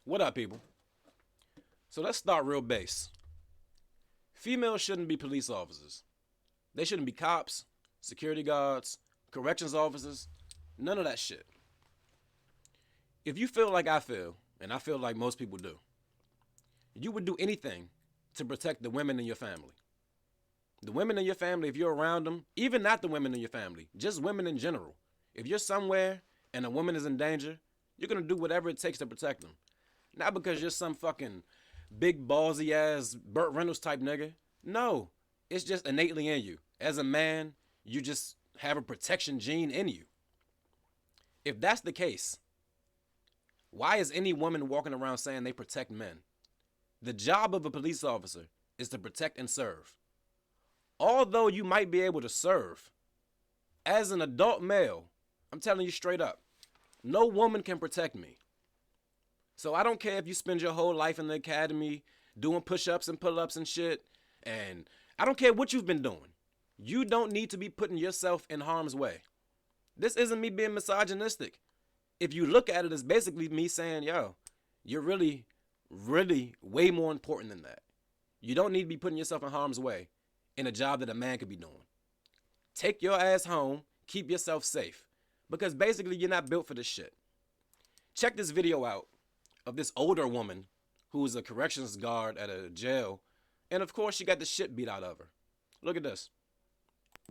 What up, people? So let's start real base. Females shouldn't be police officers. They shouldn't be cops, security guards, corrections officers, none of that shit. If you feel like I feel, and I feel like most people do, you would do anything to protect the women in your family. The women in your family, if you're around them, even not the women in your family, just women in general. If you're somewhere and a woman is in danger, you're going to do whatever it takes to protect them. Not because you're some fucking big ballsy ass Burt Reynolds type nigga. No, it's just innately in you. As a man, you just have a protection gene in you. If that's the case, why is any woman walking around saying they protect men? The job of a police officer is to protect and serve. Although you might be able to serve, as an adult male, I'm telling you straight up, no woman can protect me. So I don't care if you spend your whole life in the academy doing push-ups and pull-ups and shit, and I don't care what you've been doing. You don't need to be putting yourself in harm's way. This isn't me being misogynistic. If you look at it, it's basically me saying, yo, you're really, really way more important than that. You don't need to be putting yourself in harm's way in a job that a man could be doing. Take your ass home, keep yourself safe, because basically you're not built for this shit. Check this video out of this older woman who was a corrections guard at a jail, and of course she got the shit beat out of her. Look at this.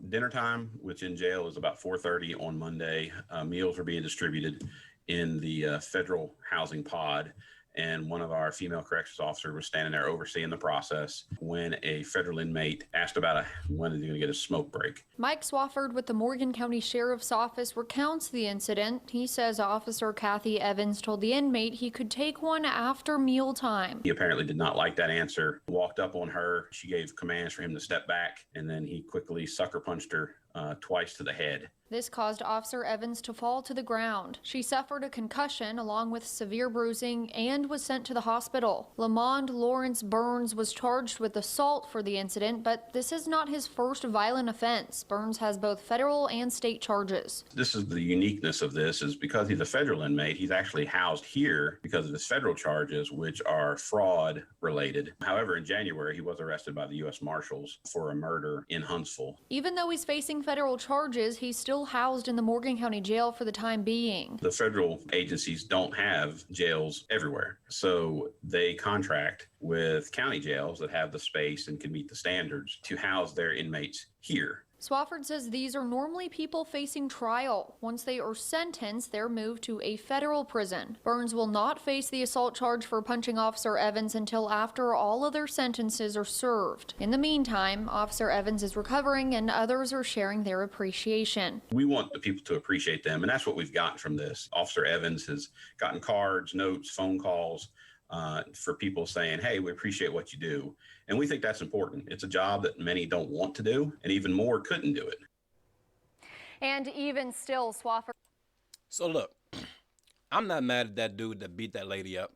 Dinner time, which in jail is about 4:30 on Monday. Meals were being distributed in the federal housing pod, and one of our female corrections officers was standing there overseeing the process when a federal inmate asked about when is he going to get a smoke break. Mike Swafford with the Morgan County Sheriff's Office recounts the incident. He says Officer Kathy Evans told the inmate he could take one after mealtime. He apparently did not like that answer, walked up on her. She gave commands for him to step back, and then he quickly sucker punched her twice to the head. This caused Officer Evans to fall to the ground. She suffered a concussion along with severe bruising and was sent to the hospital. Lamond Lawrence Burns was charged with assault for the incident, but this is not his first violent offense. Burns has both federal and state charges. This is the uniqueness of this, is because he's a federal inmate, he's actually housed here because of his federal charges, which are fraud related. However, in January, he was arrested by the U.S. Marshals for a murder in Huntsville. Even though he's facing federal charges, he's still housed in the Morgan County Jail for the time being. The federal agencies don't have jails everywhere, so they contract with county jails that have the space and can meet the standards to house their inmates here. Swafford says these are normally people facing trial. Once they are sentenced, they're moved to a federal prison. Burns will not face the assault charge for punching Officer Evans until after all of their sentences are served. In the meantime, Officer Evans is recovering and others are sharing their appreciation. We want the people to appreciate them, and that's what we've gotten from this. Officer Evans has gotten cards, notes, phone calls for people saying, hey, we appreciate what you do. And we think that's important. It's a job that many don't want to do, and even more couldn't do it. And even still, Swafford. So look, I'm not mad at that dude that beat that lady up.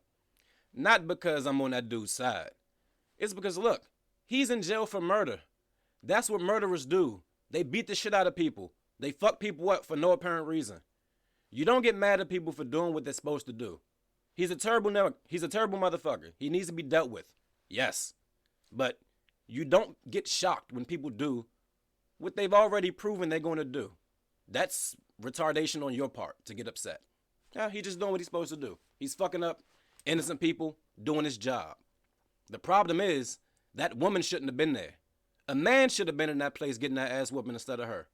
Not because I'm on that dude's side. It's because, look, he's in jail for murder. That's what murderers do. They beat the shit out of people. They fuck people up for no apparent reason. You don't get mad at people for doing what they're supposed to do. He's a terrible motherfucker. He needs to be dealt with. Yes. But you don't get shocked when people do what they've already proven they're going to do. That's retardation on your part to get upset. Yeah, he's just doing what he's supposed to do. He's fucking up innocent people doing his job. The problem is that woman shouldn't have been there. A man should have been in that place getting that ass whooping instead of her.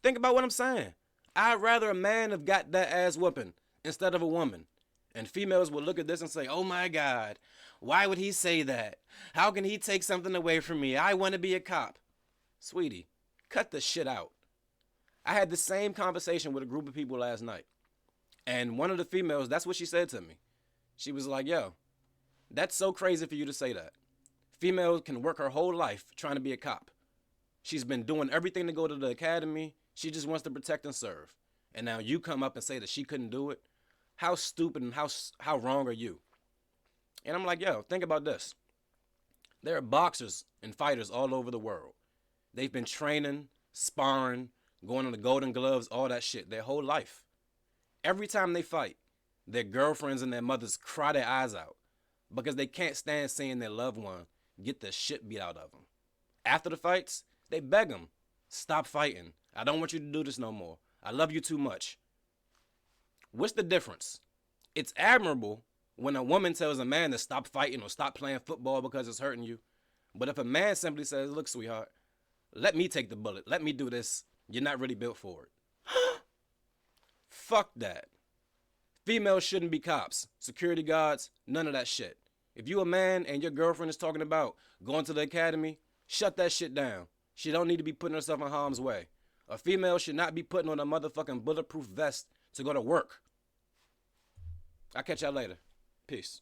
Think about what I'm saying. I'd rather a man have got that ass whooping instead of a woman. And females will look at this and say, oh my God, why would he say that? How can he take something away from me? I want to be a cop. Sweetie, cut the shit out. I had the same conversation with a group of people last night. And one of the females, that's what she said to me. She was like, yo, that's so crazy for you to say that. Female can work her whole life trying to be a cop. She's been doing everything to go to the academy. She just wants to protect and serve. And now you come up and say that she couldn't do it. How stupid and how wrong are you? And I'm like, yo, think about this. There are boxers and fighters all over the world. They've been training, sparring, going on the Golden Gloves, all that shit their whole life. Every time they fight, their girlfriends and their mothers cry their eyes out because they can't stand seeing their loved one get the shit beat out of them. After the fights, they beg them, stop fighting. I don't want you to do this no more. I love you too much. What's the difference? It's admirable when a woman tells a man to stop fighting or stop playing football because it's hurting you. But if a man simply says, look, sweetheart, let me take the bullet. Let me do this. You're not really built for it. Fuck that. Females shouldn't be cops, security guards, none of that shit. If you a man and your girlfriend is talking about going to the academy, shut that shit down. She don't need to be putting herself in harm's way. A female should not be putting on a motherfucking bulletproof vest to go to work. I'll catch y'all later. Peace.